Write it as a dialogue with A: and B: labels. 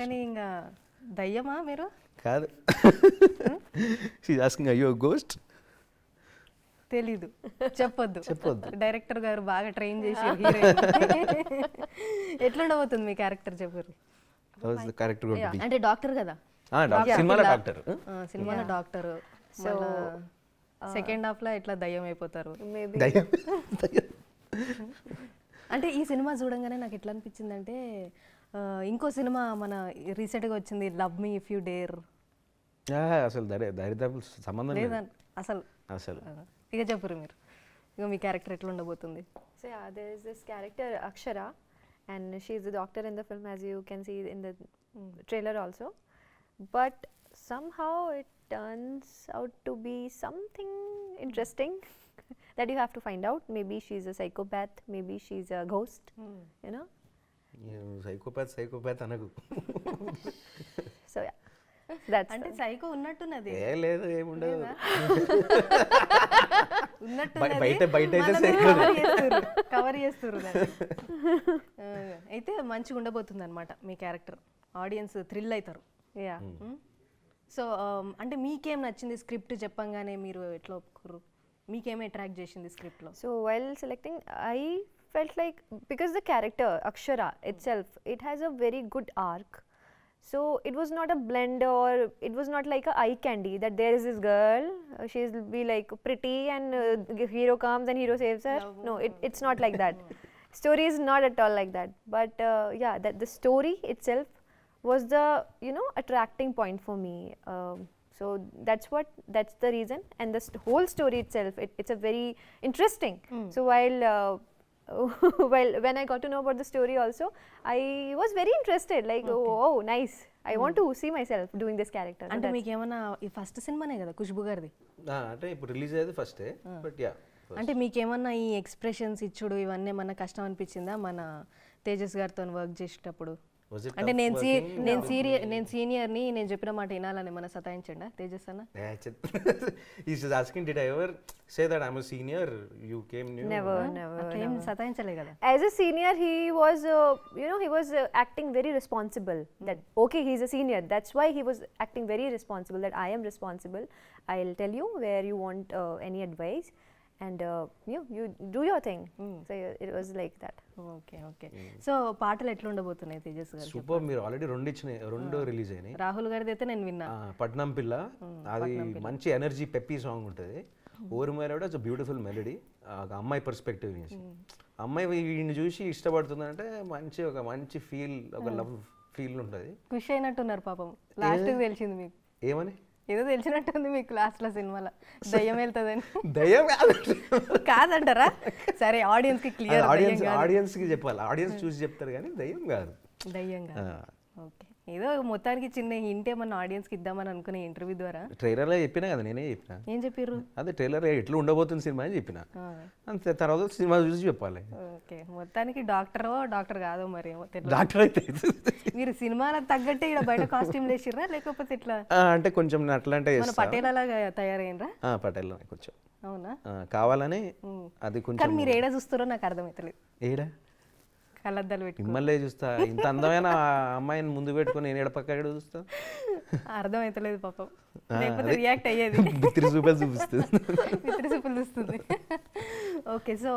A: కానీ ఇంకా దయ్యమా మీరు?
B: కాదు, షీఈ్ ఆస్కింగ్ అయ్యో గోస్ట్.
A: తెలీదు, చెప్పొద్దు. డైరెక్టర్ గారు బాగా ట్రైన్ చేసి ఎట్లుండబోతుంది మీ క్యారెక్టర్ చెప్పరు? అంటే డాక్టర్ కదా,
B: సినిమాలో డాక్టర్,
A: సినిమాలో డాక్టర్. సో సెకండ్ హాఫ్ లో ఎట్లా దయ్యం అయిపోతారు? అంటే ఈ సినిమా చూడంగానే నాకు ఎట్లా అనిపించింది అంటే, ఇంకో సినిమా మన రీసెంట్గా వచ్చింది, love me if you dare.
B: అసలు దరిదాపులు సంబంధం లేదు
A: అసలు. ఇక చెప్పరు మీరు, ఇక మీ క్యారెక్టర్ ఎట్లా ఉండబోతుంది?
C: So yeah, there is this character Akshara, and she is a doctor in the film, as you can see in the trailer also. But somehow it turns out to be something interesting that you have to find out. Maybe she's a psychopath, maybe she's a ghost, you know.
B: Psychopath అనకు.
C: So yeah, that's
A: అంటే psycho ఉన్నట్టున్నది.
B: లేదు, ఏముండదు,
A: ఉన్నట్టు
B: బయట
A: cover చేస్తారు. అయితే మంచిగా ఉండబోతుంది అనమాట మీ క్యారెక్టర్, ఆడియన్స్ థ్రిల్ అవుతారు.
C: yeah.
A: సో అంటే మీకేం నచ్చింది స్క్రిప్ట్ చెప్పంగానే మీరు ఎట్లా ఒప్పుకోరు? మీకేం అట్రాక్ట్ చేసింది స్క్రిప్ట్లో?
C: So while selecting, I felt like, because the character Akshara itself, it has a very good arc. So it was not a blend, or it was not like a eye candy that there is this girl, she'll be like pretty and hero comes and hero saves her. No, it's not like that. Story is not at all like that. But yeah, that the story itself was the, you know, attracting point for me. So that's the reason, and the whole story itself, it's a very interesting. So while when I got to know about the story also, I was very interested, like oh nice, I want to see myself doing this character.
A: అంటే మీకు ఏమన్నా ఈ first సినిమానే కదా ఖుష్బు గారిది?
B: అంటే ఇప్పుడు release అయ్యేది ఫస్ట్, బట్ యా.
A: అంటే మీకేమన్నా ఈ ఎక్స్ప్రెషన్స్ ఇచ్చుడు ఇవన్నీ ఏమన్నా కష్టం అనిపించిందా మన తేజస్ గారితో వర్క్ చేసేటప్పుడు? అంటే నేను సీనియర్ని, నేను చెప్పిన మాట వినాలని మన సతాయించండా తేజస్ అన్న?
B: He's asking, did I ever say that I'm a senior, you came new?
C: Never.
A: ఏం సతాయించలే కదా?
C: As a senior, he was he was acting very responsible. That okay, he's a senior, that's why he was acting very responsible, that I am responsible, I'll tell you where you want any advice, and you do your thing. So it was like that.
A: Okay. So పాటలు ఎట్లా ఉండబోతున్నాయి తేజస్ గారు?
B: Super. మీరు already రెండు release అయినాయి.
A: రాహుల్ గారిది అయితే నేను విన్నా,
B: పట్నం పిల్ల, అది మంచి ఎనర్జీ పెప్పీ సాంగ్ ఉంటుంది. ఓరుమైనా కూడా ఇట్స్ బ్యూటిఫుల్ మెలడీ. అమ్మాయి పర్స్పెక్టివ్ నుంచి, అమ్మాయి వీడిని చూసి ఇష్టపడుతుందంటే ఒక మంచి ఫీల్, ఒక లవ్ ఫీల్ ఉంటుంది.
A: ఖుషి అయినట్టున్నారు పాపం, లాస్ట్ తెలిసింది మీకు.
B: ఏమని?
A: ఏదో తెలిసినట్టుంది మీకు లాస్ట్ లో సినిమాలో దయ్యం వెళ్తుందని.
B: దయ్యం
A: కాదంటారా? సరే, ఆడియన్స్ కి క్లియర్,
B: ఆడియన్స్ కి చెప్పాలి, ఆడియన్స్ చూసి చెప్తారు కానీ దయ్యం కాదు.
A: ఓకే. ఏదో మొత్తానికి చిన్న హింట్ ఏమన్నా ఆడియన్స్ కి ఇద్దామని అనుకునే ఇంటర్వ్యూ ద్వారా.
B: ట్రైలర్ లో చెప్పినా కదా, నేనే చెప్పిన.
A: ఏం చెప్పారు?
B: అదే ట్రైలర్ ఎట్లా ఉండబోతుంది సినిమా అని చెప్పిన, అంతే. తర్వాత సినిమా చూసి చెప్పాలి.
A: ఓకే. మొత్తానికి డాక్టర్ కాదో మరి,
B: డాక్టర్ అయితే
A: మీరు సినిమాలకు తగ్గట్టే ఇక్కడ బయట కాస్ట్యూమ్ వేసిర్రా లేకపోతే ఇట్లా?
B: అంటే కొంచెం అట్లాంటి
A: పటేల్ అలాగా తయారైనరా?
B: పటేల్ కొంచెం.
A: అవునా?
B: కావాలని అది కొంచెం.
A: కానీ మీరు ఏడా చూస్తారో నాకు అర్థమవుతలేదు.
B: ఏడా?
A: కళ్ళద్దాలు పెట్టి
B: మిమ్మల్ని చూస్తా, ఇంత అందమైన అమ్మాయిని ముందు పెట్టుకుని నేను ఎడ పక్క చూస్తా,
A: అర్థమవుతలేదు పాపం. లేకపోతే రియాక్ట్ అయ్యేది,
B: బిత్తిరి చూపులు చూపిస్తుంది.
A: ఓకే. సో